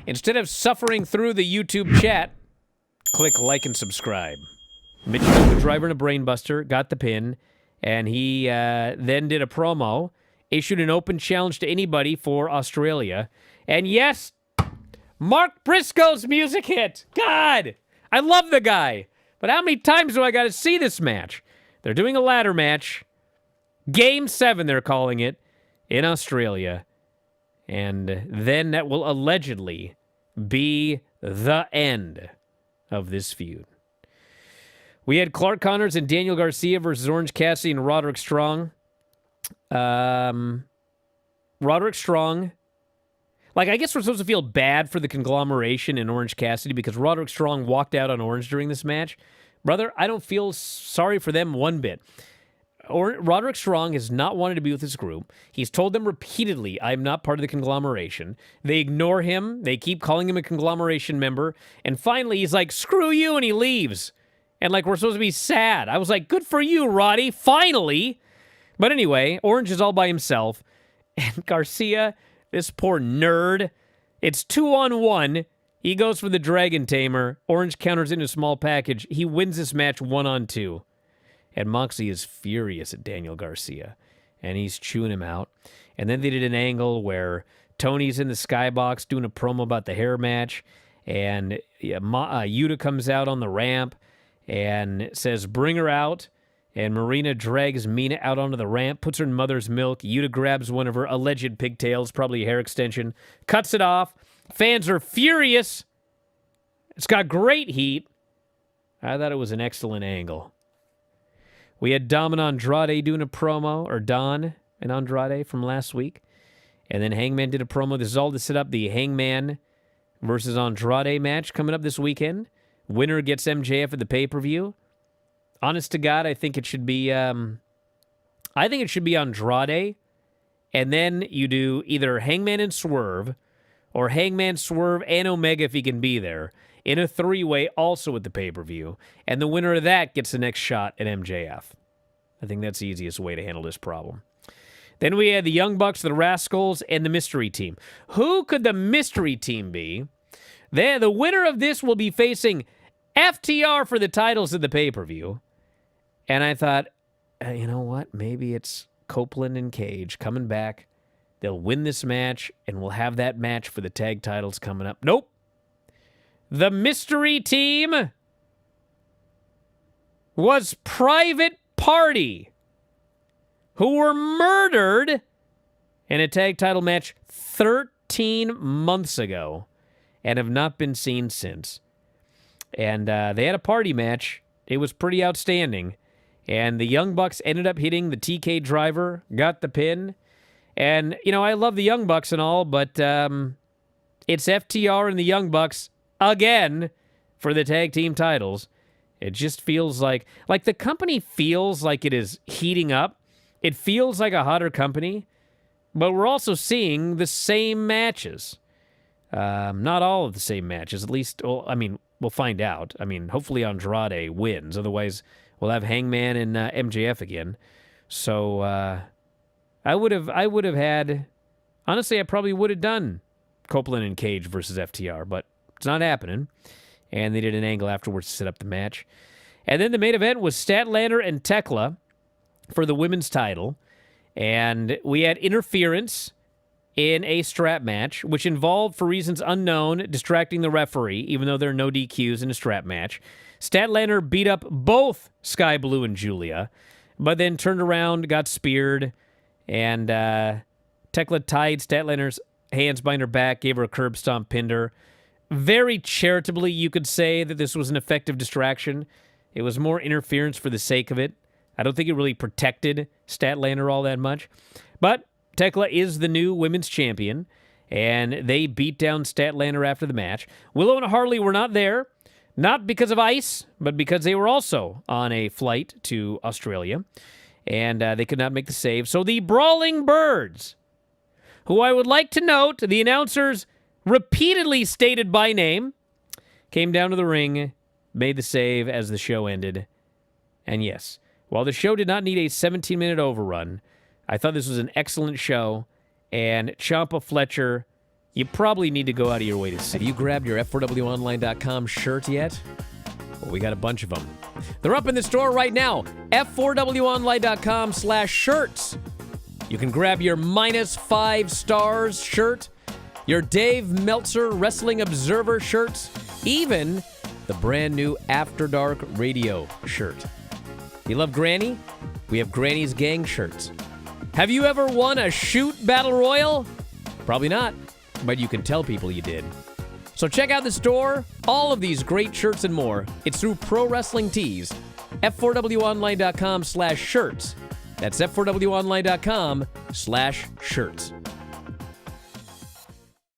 Instead of suffering through the YouTube chat, click like and subscribe. Mitch took the driver in a brainbuster, got the pin, and he then did a promo, issued an open challenge to anybody for Australia. And yes, Mark Briscoe's music hit. God, I love the guy. But how many times do I got to see this match? They're doing a ladder match. Game 7, they're calling it, in Australia. And then that will allegedly be the end of this feud. We had Clark Connors and Daniel Garcia versus Orange Cassidy and Roderick Strong. Roderick Strong. Like, I guess we're supposed to feel bad for the conglomeration in Orange Cassidy because Roderick Strong walked out on Orange during this match. Brother, I don't feel sorry for them one bit. Roderick Strong has not wanted to be with this group. He's told them repeatedly, I'm not part of the conglomeration. They ignore him. They keep calling him a conglomeration member. And finally, he's like, screw you, and he leaves. And like, we're supposed to be sad. I was like, good for you, Roddy, finally. But anyway, Orange is all by himself. And Garcia, this poor nerd, it's 2-on-1. He goes for the Dragon Tamer. Orange counters in a small package. He wins this match 1-on-2. And Moxley is furious at Daniel Garcia. And he's chewing him out. And then they did an angle where Tony's in the skybox doing a promo about the hair match. And Yuta comes out on the ramp and says, bring her out. And Marina drags Mina out onto the ramp, puts her in mother's milk. Yuta grabs one of her alleged pigtails, probably a hair extension, cuts it off. Fans are furious. It's got great heat. I thought it was an excellent angle. We had Dom and Andrade doing a promo, or Don and Andrade from last week. And then Hangman did a promo. This is all to set up the Hangman versus Andrade match coming up this weekend. Winner gets MJF at the pay-per-view. Honest to God, I think it should be Andrade. And then you do either Hangman and Swerve, or Hangman, Swerve, and Omega if he can be there, in a three-way also at the pay-per-view. And the winner of that gets the next shot at MJF. I think that's the easiest way to handle this problem. Then we had the Young Bucks, the Rascals, and the Mystery Team. Who could the Mystery Team be? The winner of this will be facing FTR for the titles of the pay-per-view. And I thought, you know what? Maybe it's Copeland and Cage coming back. They'll win this match, and we'll have that match for the tag titles coming up. Nope. The Mystery Team was Private Party, who were murdered in a tag title match 13 months ago and have not been seen since. And they had a party match. It was pretty outstanding. And the Young Bucks ended up hitting the TK driver, got the pin. And, you know, I love the Young Bucks and all, but it's FTR and the Young Bucks again for the tag team titles. It just feels like the company feels like it is heating up. It feels like a hotter company, but we're also seeing the same matches. Not all of the same matches, at least, well, I mean, we'll find out. I mean, hopefully Andrade wins. Otherwise, we'll have Hangman and MJF again. So I would have had, honestly, I probably would have done Copeland and Cage versus FTR, but it's not happening. And they did an angle afterwards to set up the match. And then the main event was Statlander and Tekla for the women's title. And we had interference in a strap match, which involved, for reasons unknown, distracting the referee, even though there are no DQs in a strap match. Statlander beat up both Sky Blue and Julia, but then turned around, got speared, and Tekla tied Statlander's hands behind her back, gave her a curb stomp, pinned her. Very charitably, you could say that this was an effective distraction. It was more interference for the sake of it. I don't think it really protected Statlander all that much. But Tekla is the new women's champion, and they beat down Statlander after the match. Willow and Harley were not there, not because of ice, but because they were also on a flight to Australia, and they could not make the save. So the Brawling Birds, who I would like to note, the announcers repeatedly stated by name, came down to the ring, made the save as the show ended. And yes, while the show did not need a 17-minute overrun, I thought this was an excellent show. And Ciampa Fletcher, you probably need to go out of your way to see. Have you grabbed your F4WOnline.com shirt yet? Well, we got a bunch of them. They're up in the store right now. F4WOnline.com/shirts. You can grab your -5 stars shirt, your Dave Meltzer Wrestling Observer shirts, even the brand new After Dark Radio shirt. You love Granny? We have Granny's Gang shirts. Have you ever won a shoot battle royal? Probably not, but you can tell people you did. So check out the store. All of these great shirts and more. It's through Pro Wrestling Tees. F4WOnline.com/shirts. That's F4WOnline.com/shirts.